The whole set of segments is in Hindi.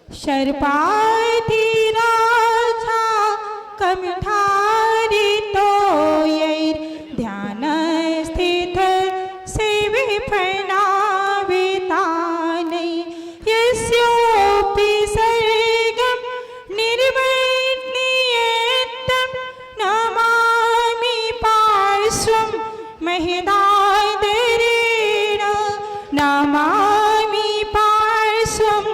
शर्पाती राजा कमठारी तो यैर ध्यान स्थित सेवे फनावितानै यस्योपि सर्गं निर्वर्तयेत्तं नमामि पार्श्वं महिदादरेण नमामि पार्श्वं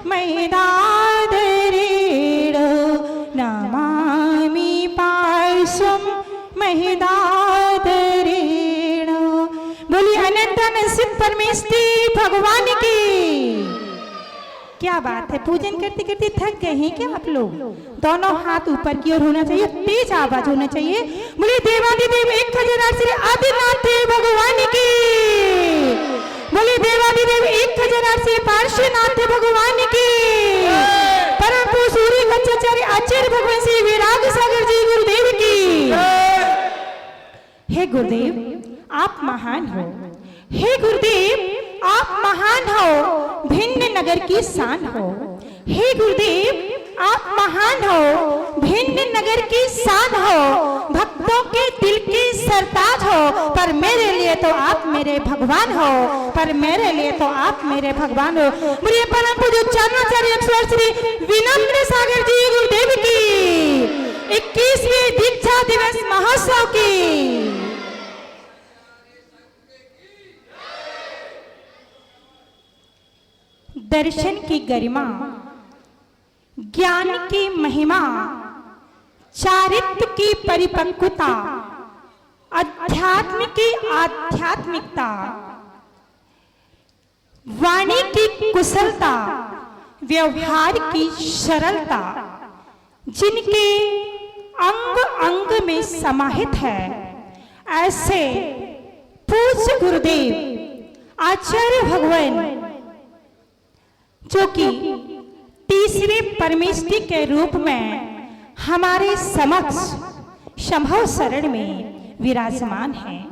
महिदादरेण नमामि पार्श्वं महिदादरेण। बोलिए अनंत सिद्ध परमेष्ठी भगवान की। क्या बात है, पूजन करते करते थक गए हैं क्या आप लोग? दोनों हाथ ऊपर की ओर होना चाहिए, तेज आवाज होना चाहिए। बोलिए देवादिदेव 1000 श्री आदिनाथ भगवान की। बोलिए देवादिदेव 1000 श्री पार्श्वनाथ भगवान की। परम पुरुष सूर्य कच्चाचार्य आचार्य भगवान श्री विराग सागर जी गुरुदेव की। हे गुरुदेव आप महान हो। हे गुरुदेव आप महान हो, भिन्न नगर की शान हो। हे गुरुदेव आप महान हो, भिन्न नगर की शान हो, भक्तों के दिल की सरताज हो। पर मेरे लिए तो आप मेरे भगवान हो, पर मेरे लिए तो आप मेरे भगवान हो। मुझे परम पूज्य उच्चारणाचार्य श्री विनम्र सागर जी गुरुदेव की 21वें दीक्षा दिवस महोत्सव की। दर्शन की गरिमा, ज्ञान की महिमा, चारित्र की परिपक्वता, अध्यात्म की आध्यात्मिकता, वाणी की कुशलता, व्यवहार की सरलता, जिनके अंग अंग में समाहित है, ऐसे पूज्य गुरुदेव आचार्य भगवान जो कि तीसरे परमेष्ठी के रूप में हमारे समक्ष संभव शरण में विराजमान हैं,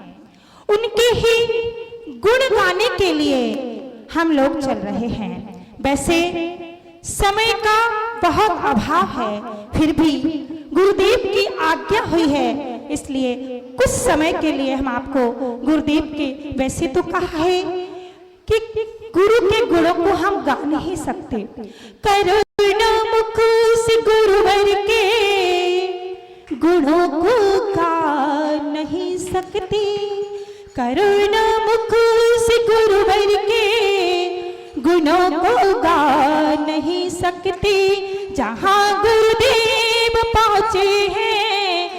उनके ही गुण गाने के लिए हम लोग चल रहे हैं। वैसे समय का बहुत अभाव है, फिर भी गुरुदेव की आज्ञा हुई है, इसलिए कुछ समय के लिए हम आपको गुरुदेव के, वैसे तो कहा है कि गुरु के गुणों को हम गा नहीं सकते। करुणा मुख से गुरुवर के गुणों को गा नहीं सकती। करुणा मुख से गुरुवर के गुणों को गा नहीं सकती। जहाँ गुरुदेव पहुँचे हैं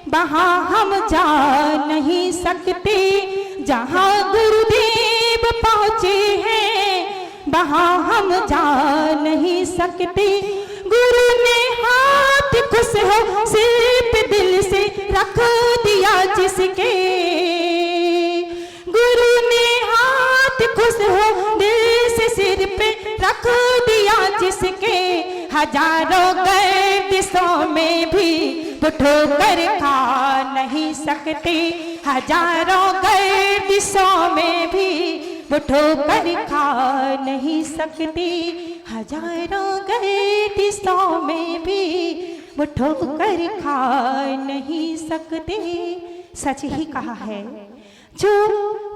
वहाँ हम जा नहीं सकते। जहाँ गुरुदेव पहुँचे हैं वहाँ हम जा नहीं सकते। गुरु ने हाथ खुश हो सिर पे दिल से रख दिया जिसके। गुरु ने हाथ खुश हो दिल से सिर पे रख दिया जिसके। हजारों गर्दिशों में भी वो ठोकर खा नहीं सकते। हजारों गर्दिशों में भी वो ठोकर खा नहीं सकती। हजारों गर्दिशों में भी वो ठोकर खा नहीं सकते। सच ही कहा है, जो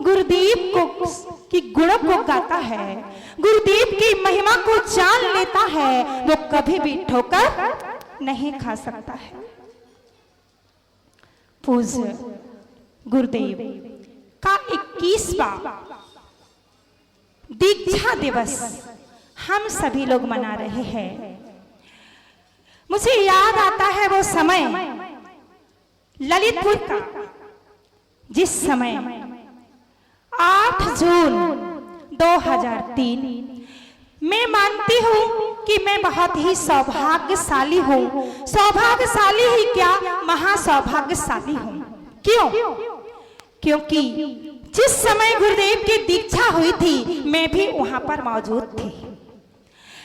गुरुदेव को की गुणों को गाता है, गुरुदेव की महिमा को जान लेता है, वो कभी भी ठोकर नहीं खा सकता है। पूज्य गुरुदेव का 21वां दीक्षा दिवस हम सभी लोग मना रहे हैं। मुझे याद आता है वो समय ललितपुर का, जिस समय 8 जून 2003, मैं मानती हूँ कि मैं बहुत ही सौभाग्यशाली हूँ। सौभाग्यशाली ही क्या, महासौभाग्यशाली हूँ। क्यों? क्योंकि जिस समय गुरुदेव की दीक्षा हुई थी मैं भी वहां पर मौजूद थी।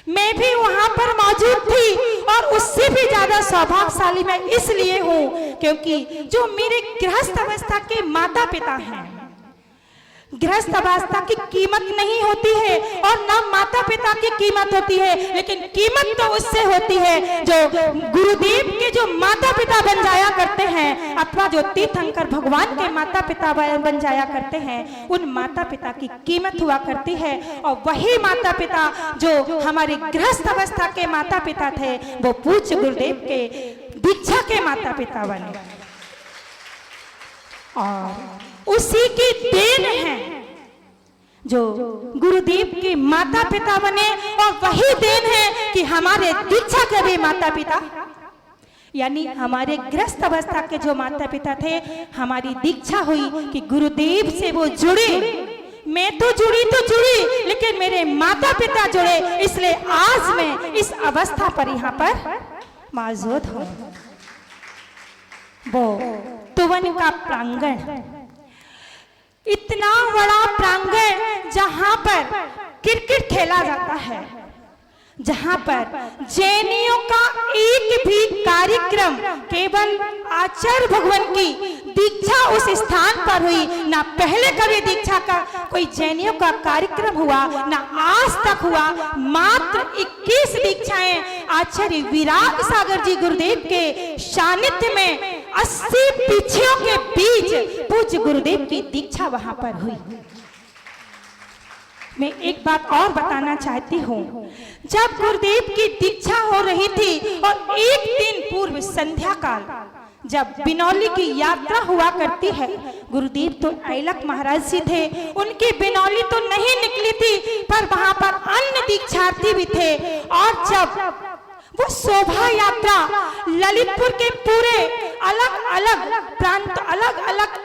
मैं भी वहां पर मौजूद थी, और उससे भी ज्यादा सौभाग्यशाली मैं इसलिए हूँ क्योंकि जो मेरे गृहस्थ अवस्था के माता पिता हैं, गृहस्थ अवस्था की कीमत नहीं होती है और ना माता पिता की कीमत होती है, लेकिन कीमत तो उससे होती है जो गुरुदेव के जो माता पिता बन जाया करते हैं, अथवा जो तीर्थंकर भगवान के माता पिता बन जाया करते हैं, उन माता पिता की कीमत हुआ करती है। और वही माता पिता जो हमारे गृहस्थ अवस्था के माता पिता थे, वो पूज्य गुरुदेव के दीक्षा के माता पिता बने, और उसी की देन है जो गुरुदेव के माता पिता बने, और वही देन है कि हमारे दीक्षा के भी माता पिता, यानी हमारे गृहस्थ अवस्था के जो माता पिता थे, हमारी दीक्षा हुई कि गुरुदेव से वो जुड़े। मैं तो जुड़ी, लेकिन मेरे माता पिता जुड़े, इसलिए आज मैं इस अवस्था पर यहाँ पर मौजूद हूँ। वो तुवन का प्रांगण, इतना बड़ा प्रांगण जहां पर क्रिकेट खेला जाता है, जहां पर जैनियों का एक भी कार्यक्रम, केवल आचार्य भगवान की दीक्षा उस स्थान पर हुई, ना पहले कभी दीक्षा का कोई जैनियों का कार्यक्रम हुआ, ना आज तक हुआ। मात्र 21 दीक्षाएं आचार्य विराग सागर जी गुरुदेव के सानिध्य में 80 पीछियों के बीच पूज्य गुरुदेव की दीक्षा वहां पर हुई। मैं एक बात और बताना चाहती हूँ, जब गुरुदेव की दीक्षा हो रही थी और एक दिन पूर्व संध्या काल जब बिनौली की यात्रा हुआ करती है, गुरुदेव तो ऐलक महाराज जी थे, उनकी बिनौली तो नहीं निकली थी, पर वहां पर अन्य दीक्षार्थी भी थे। और जब वो शोभा यात्रा ललितपुर के पूरे अलग अलग प्रांत, अलग अलग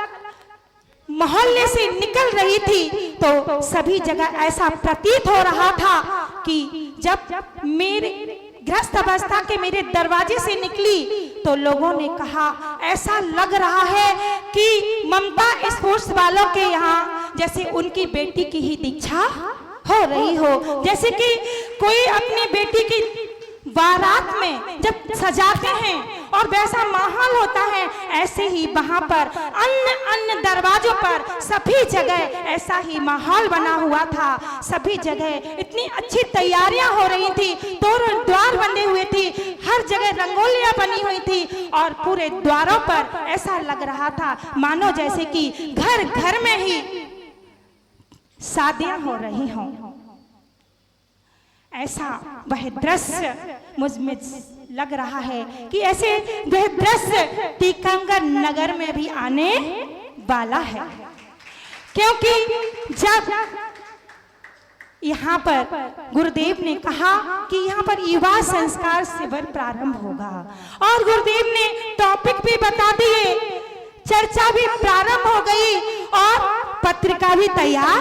मोहल्ले से निकल रही थी, तो सभी जगह ऐसा प्रतीत हो रहा था कि जब मेरे गृहस्थ अवस्था के मेरे दरवाजे से निकली, तो लोगों ने कहा ऐसा लग रहा है कि ममता स्पोर्ट्स वालों के यहाँ जैसे उनकी बेटी की ही दीक्षा हो रही हो, जैसे कि कोई अपनी बेटी की बारात में जब सजाते हैं और वैसा माहौल होता है, ऐसे ही वहां पर अन्य दरवाजों पर सभी जगह ऐसा ही माहौल बना हुआ था। सभी जगह इतनी अच्छी तैयारियां हो रही थी, तोरण द्वार बने हुए थी, हर जगह रंगोलियां बनी हुई थी, और पूरे द्वारों पर ऐसा लग रहा था मानो जैसे कि घर घर में ही शादियां हो रही हों। ऐसा वह दृश्य मुझ में लग रहा है कि ऐसे वह दृश्य टीकमगढ़ नगर में भी आने वाला है, क्योंकि जब यहाँ पर गुरुदेव ने कहा कि यहाँ पर युवा संस्कार शिविर प्रारंभ होगा, और गुरुदेव ने टॉपिक भी बता दिए, चर्चा भी प्रारंभ हो गई और पत्रिका भी तैयार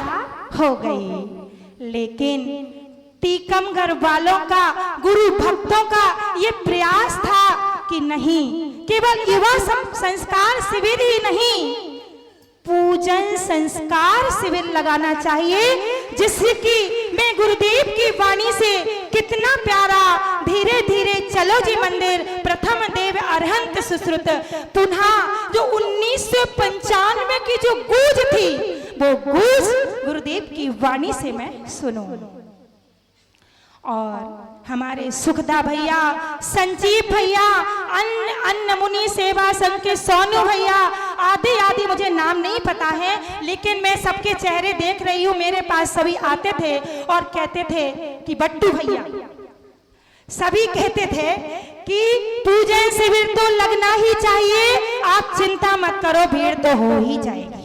हो गई। लेकिन टीकमगढ़ वालों का, गुरु भक्तों का ये प्रयास था कि नहीं, केवल युवा संस्कार शिविर ही नहीं, पूजन संस्कार शिविर लगाना चाहिए, जिससे कि मैं गुरुदेव की वाणी से कितना प्यारा धीरे धीरे चलो जी मंदिर प्रथम देव अरहंत सुश्रुत, पुनः जो 1995 की जो गूंज थी, वो गूंज गुरुदेव की वाणी से मैं सुनूं। और हमारे सुखदा भैया, संजीव भैया, अन्न मुनि सेवा संघ के सोनू भैया, आदि आदि मुझे नाम नहीं पता है, लेकिन मैं सबके चेहरे देख रही हूँ। मेरे पास सभी आते थे और कहते थे कि बट्टू भैया, सभी कहते थे कि पूजन शिविर तो लगना ही चाहिए, आप चिंता मत करो, भीड़ तो हो ही जाएगी।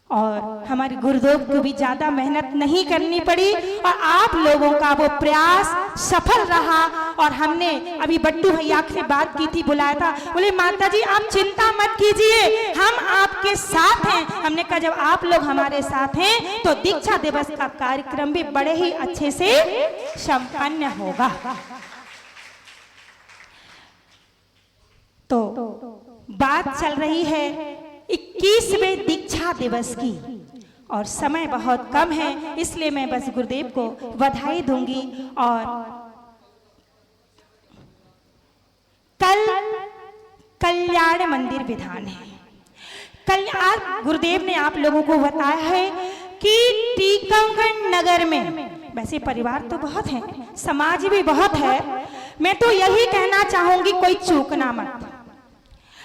और हमारे गुरुदेव को भी ज्यादा मेहनत नहीं करनी पड़ी, और आप लोगों का वो प्रयास सफल रहा। और हमने अभी बट्टू भैया से बात की थी, बुलाया था, बोले माता जी आप चिंता मत कीजिए, हम आपके साथ हैं। हमने कहा जब आप लोग हमारे साथ हैं तो दीक्षा दिवस का कार्यक्रम भी बड़े ही अच्छे से संपन्न होगा। तो बात चल रही है 21वें दीक्षा दिवस की, और समय बहुत कम है, इसलिए मैं बस गुरुदेव को बधाई दूंगी। और कल कल्याण मंदिर विधान है, कल आज गुरुदेव ने आप लोगों को बताया है कि टीकमगढ़ नगर में वैसे परिवार तो बहुत हैं, समाज भी बहुत है। मैं तो यही कहना चाहूंगी, कोई चूकना मत।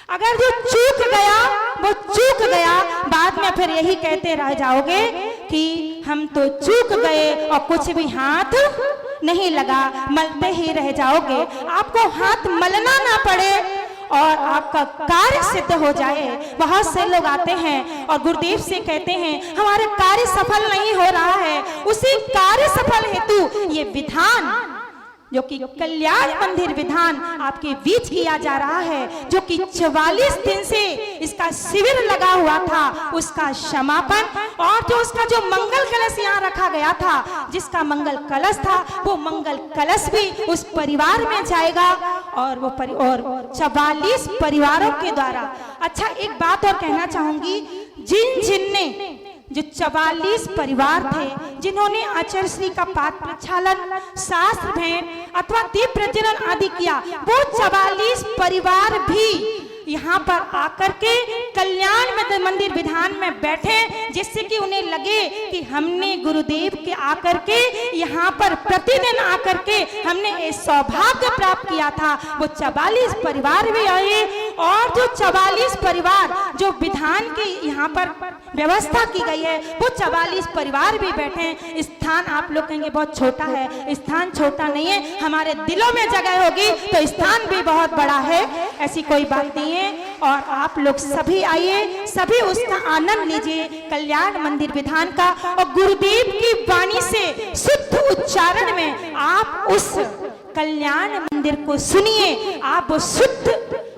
अगर जो चूक गया वो चूक गया, बाद में फिर यही कहते रह जाओगे कि हम तो चूक गए और कुछ भी हाथ नहीं लगा, मलते ही रह जाओगे। आपको हाथ मलना ना पड़े और आपका कार्य सिद्ध हो जाए। बहुत से लोग आते हैं और गुरुदेव से कहते हैं हमारे कार्य सफल नहीं हो रहा है, उसी कार्य सफल हेतु ये विधान जो कि कल्याण मंदिर विधान आपके बीच किया जा रहा है, जो कि 44 दिन से इसका शिविर लगा हुआ था, उसका समापन और जो उसका जो मंगल कलश यहाँ रखा गया था, जिसका मंगल कलश था, वो मंगल कलश भी उस परिवार में जाएगा और वो 44 परिवारों के द्वारा। अच्छा, एक बात और कहना चाहूंगी, जिनने जो 44 परिवार थे जिन्होंने आचार्य श्री का पाठ प्रक्षालन, शास्त्र भेंट अथवा दीप प्रज्वलन आदि किया, वो 44 परिवार भी यहाँ पर आकर के कल्याण मंदिर विधान में बैठे, जिससे कि उन्हें लगे कि हमने गुरुदेव के आकर के यहाँ पर प्रतिदिन आकर के हमने ये सौभाग्य प्राप्त किया था। वो 44 परिवार भी आए और जो 44 परिवार जो विधान की यहाँ पर व्यवस्था की गई है, वो 44 परिवार भी बैठे। स्थान आप लोग कहेंगे बहुत छोटा है, स्थान छोटा नहीं है, हमारे दिलों में जगह होगी तो स्थान भी बहुत बड़ा है, ऐसी कोई बात नहीं है। और आप लोग सभी आइए, सभी उसका आनंद लीजिए कल्याण मंदिर विधान का, और गुरुदेव की वाणी से शुद्ध उच्चारण में आप उस कल्याण मंदिर को सुनिए। आप वो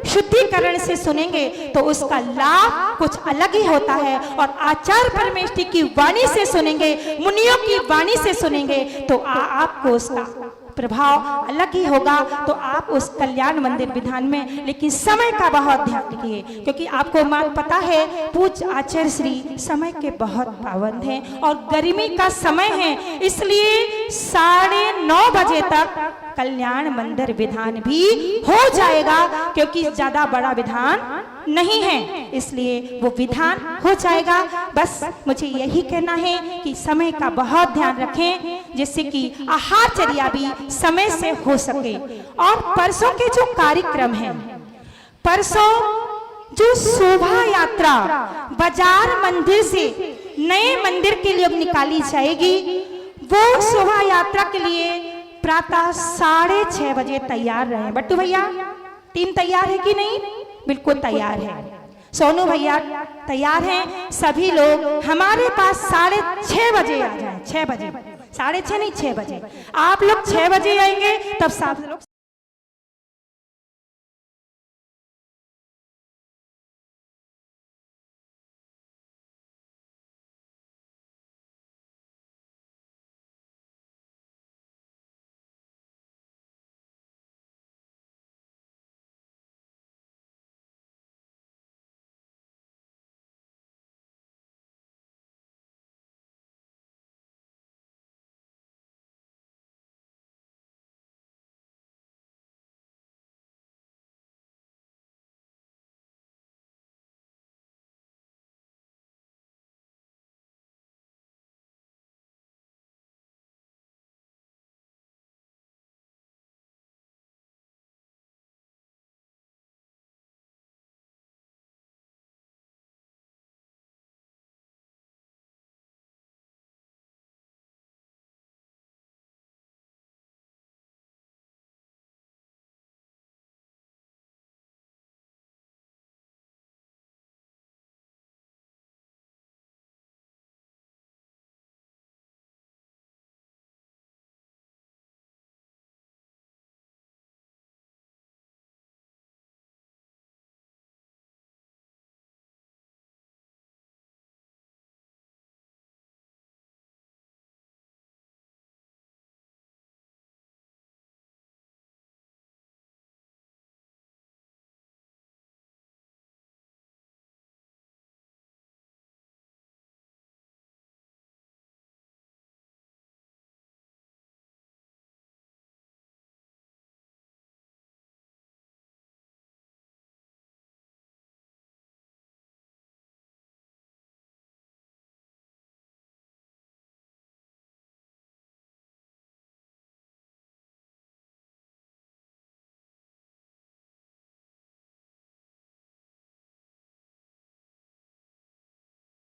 शुद्धिकरण से सुनेंगे तो उसका लाभ कुछ अलग ही होता है, और आचार्य परमेष्ठी की वाणी से सुनेंगे, मुनियों की वाणी से सुनेंगे तो आपको उसका प्रभाव अलग ही होगा। तो आप उस कल्याण मंदिर विधान में, लेकिन समय का बहुत ध्यान रखिए, क्योंकि आपको पता है पूज्य आचार्य श्री समय के बहुत पाबंद हैं और गर्मी का समय है, इसलिए 9:30 बजे तक कल्याण मंदिर विधान भी हो जाएगा, क्योंकि ज्यादा बड़ा विधान नहीं है, इसलिए वो विधान हो जाएगा। बस मुझे यही कहना है कि समय का बहुत ध्यान रखें, जिससे कि आहारचर्या भी समय से हो सके। और परसों के जो कार्यक्रम हैं, परसों जो शोभा यात्रा बाजार मंदिर से नए मंदिर के लिए निकाली जाएगी, वो शोभा यात्रा के लिए प्रातः 6:30 बजे तैयार रहे। बट्टू भैया, टीम तैयार है कि नहीं? बिल्कुल तैयार है। सोनू भैया तैयार हैं। सभी लोग हमारे पास 6:30 बजे आ जाए। 6 बजे, 6:30 नहीं, 6 बजे। आप लोग 6 बजे आएंगे, तब सब लोग